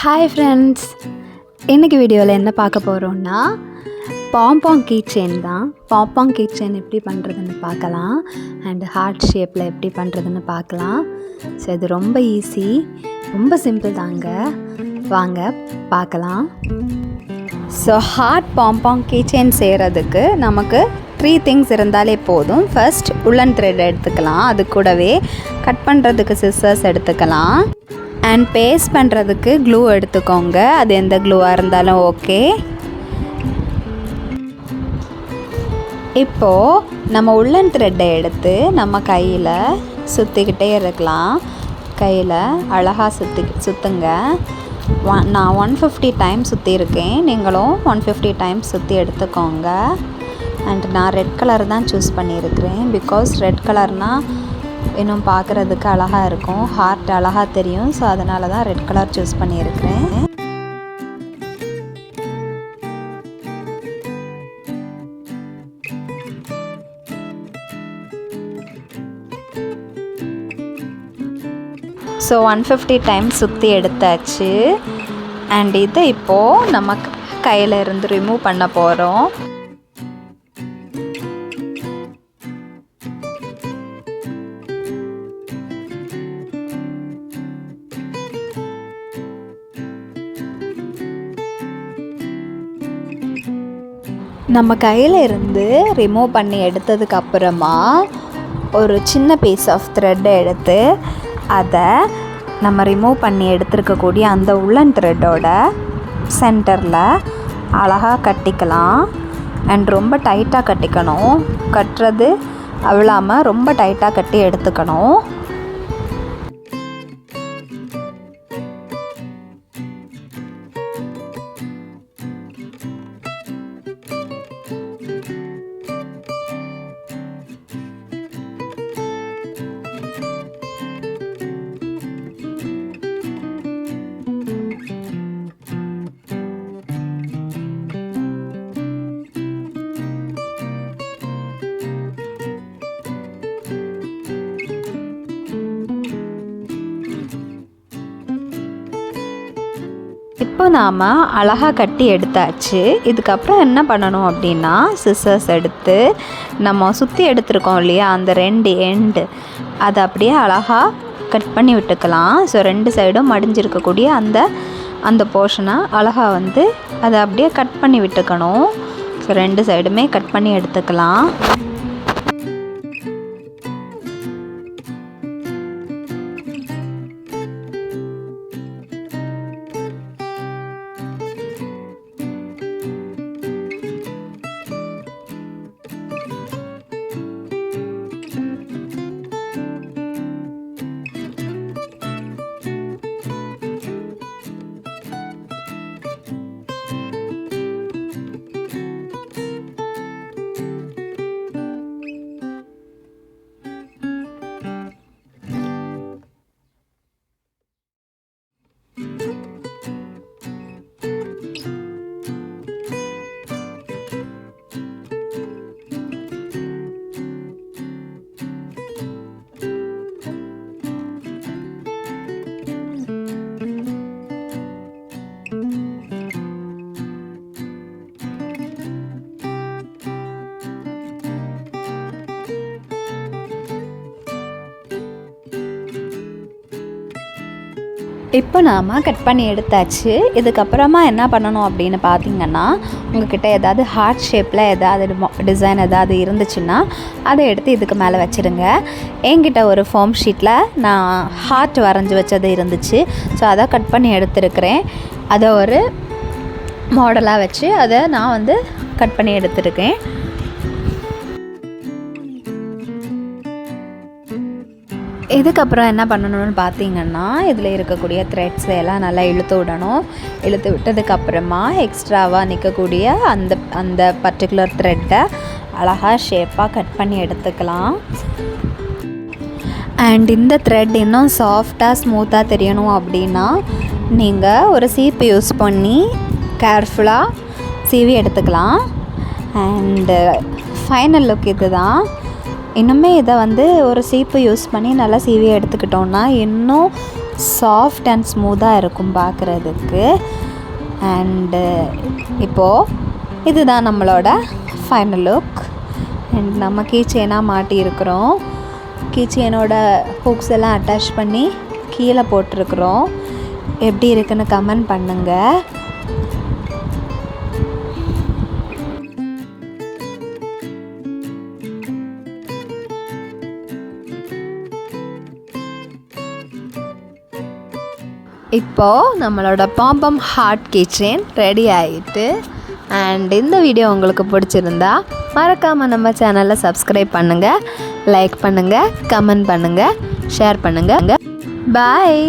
Hi friends, இன்றைக்கி வீடியோவில் என்ன பார்க்க போகிறோன்னா பாம்பாங் கீ செயின் தான். பாம்பாங் கீ செயின் எப்படி பண்ணுறதுன்னு பார்க்கலாம், அண்ட் ஹார்ட் ஷேப்பில் எப்படி பண்ணுறதுன்னு பார்க்கலாம். ஸோ இது ரொம்ப ஈஸி, ரொம்ப சிம்பிள் தாங்க. வாங்க பார்க்கலாம். ஸோ ஹார்ட் பாம்பாங் கீ செயின் செய்கிறதுக்கு நமக்கு 3 திங்ஸ் இருந்தாலே போதும். ஃபர்ஸ்ட் உல்லன் த்ரெட் எடுத்துக்கலாம், அது கூடவே கட் பண்ணுறதுக்கு சிசர்ஸ் எடுத்துக்கலாம், அண்ட் பேஸ்ட் பண்ணுறதுக்கு க்ளூ எடுத்துக்கோங்க. அது எந்த க்ளூவாக இருந்தாலும் ஓகே. இப்போது நம்ம உல்லன் த்ரெட்டை எடுத்து நம்ம கையில் சுற்றிக்கிட்டே இருக்கலாம். கையில் அழகாக சுற்றுங்க. நான் 150 டைம்ஸ் சுற்றியிருக்கேன், நீங்களும் 150 டைம்ஸ் சுற்றி எடுத்துக்கோங்க. அண்ட் நான் ரெட் கலர் தான் சூஸ் பண்ணியிருக்கிறேன், பிகாஸ் ரெட் கலர்னால் இன்னும் பார்க்குறதுக்கு அழகாக இருக்கும், ஹார்ட் அழகாக தெரியும். ஸோ அதனால தான் ரெட் கலர் சூஸ் பண்ணியிருக்கிறேன். ஸோ 150 டைம்ஸ் சுற்றி எடுத்தாச்சு. அண்ட் இதை இப்போது நம்ம கையில் இருந்து ரிமூவ் பண்ண போகிறோம். நம்ம கையில் இருந்து ரிமூவ் பண்ணி எடுத்ததுக்கப்புறமா ஒரு சின்ன பீஸ் ஆஃப் த்ரெட்டை எடுத்து அதை நம்ம ரிமூவ் பண்ணி எடுத்துருக்கக்கூடிய அந்த உல்லன் த்ரெட்டோட சென்டரில் அழகாக கட்டிக்கலாம். அண்ட் ரொம்ப டைட்டாக கட்டிக்கணும், கட்டுறது அவ்வளாமல் ரொம்ப டைட்டாக கட்டி எடுத்துக்கணும். இப்போ நாம் அழகாக கட்டி எடுத்தாச்சு. இதுக்கப்புறம் என்ன பண்ணணும் அப்படின்னா, சிசர்ஸ் எடுத்து நம்ம சுற்றி எடுத்துருக்கோம் இல்லையா, அந்த 2 எண்டு அதை அப்படியே அழகாக கட் பண்ணி விட்டுக்கலாம். ஸோ 2 சைடும் மடிஞ்சிருக்கக்கூடிய அந்த போர்ஷனை அழகாக அதை அப்படியே கட் பண்ணி விட்டுக்கணும். ஸோ 2 சைடுமே கட் பண்ணி எடுத்துக்கலாம். இப்போ நாம் கட் பண்ணி எடுத்தாச்சு. இதுக்கப்புறமா என்ன பண்ணணும் அப்படின்னு பார்த்திங்கன்னா, உங்கள்கிட்ட ஏதாவது ஹார்ட் ஷேப்பில் ஏதாவது டிசைன் ஏதாவது இருந்துச்சுன்னா அதை எடுத்து இதுக்கு மேலே வச்சுருங்க. என்கிட்ட ஒரு ஃபோம் ஷீட்டில் நான் ஹார்ட் வரைஞ்சி வச்சது இருந்துச்சு. ஸோ அதை கட் பண்ணி எடுத்துருக்கிறேன். அதை ஒரு மாடலாக வச்சு அதை நான் கட் பண்ணி எடுத்துருக்கேன். இதுக்கப்புறம் என்ன பண்ணணும்னு பார்த்தீங்கன்னா, இதில் இருக்கக்கூடிய த்ரெட்ஸை எல்லாம் நல்லா இழுத்து விடணும். இழுத்து விட்டதுக்கப்புறமா எக்ஸ்ட்ராவாக நிற்கக்கூடிய அந்த பர்டிகுலர் த்ரெட்டை அழகாக ஷேப்பாக கட் பண்ணி எடுத்துக்கலாம். அண்ட் இந்த த்ரெட் இன்னும் சாஃப்டாக ஸ்மூத்தாக தெரியணும் அப்படின்னா நீங்கள் ஒரு சீப்பு யூஸ் பண்ணி கேர்ஃபுல்லாக சீவி எடுத்துக்கலாம். அண்டு ஃபைனல் லுக் இது தான். இன்னுமே இதை ஒரு சீப்பு யூஸ் பண்ணி நல்லா சீவி எடுத்துக்கிட்டோன்னா இன்னும் சாஃப்ட் அண்ட் ஸ்மூத்தாக இருக்கும் பார்க்குறதுக்கு. அண்டு இப்போது இதுதான் நம்மளோட ஃபைனல் லுக். அண்ட் நம்ம கீ செயினாக மாட்டியிருக்கிறோம். கீ செயினோட ஹூக்ஸ் எல்லாம் அட்டாச் பண்ணி கீழே போட்டிருக்கிறோம். எப்படி இருக்குன்னு கமெண்ட் பண்ணுங்கள். இப்போது நம்மளோட பாம்பம் ஹார்ட் கீ செயின் ரெடி ஆகிட்டு. அண்ட் இந்த வீடியோ உங்களுக்கு பிடிச்சிருந்தா மறக்காமல் நம்ம சேனலை சப்ஸ்கிரைப் பண்ணுங்கள், லைக் பண்ணுங்கள், கமெண்ட் பண்ணுங்கள், ஷேர் பண்ணுங்கள். பாய்.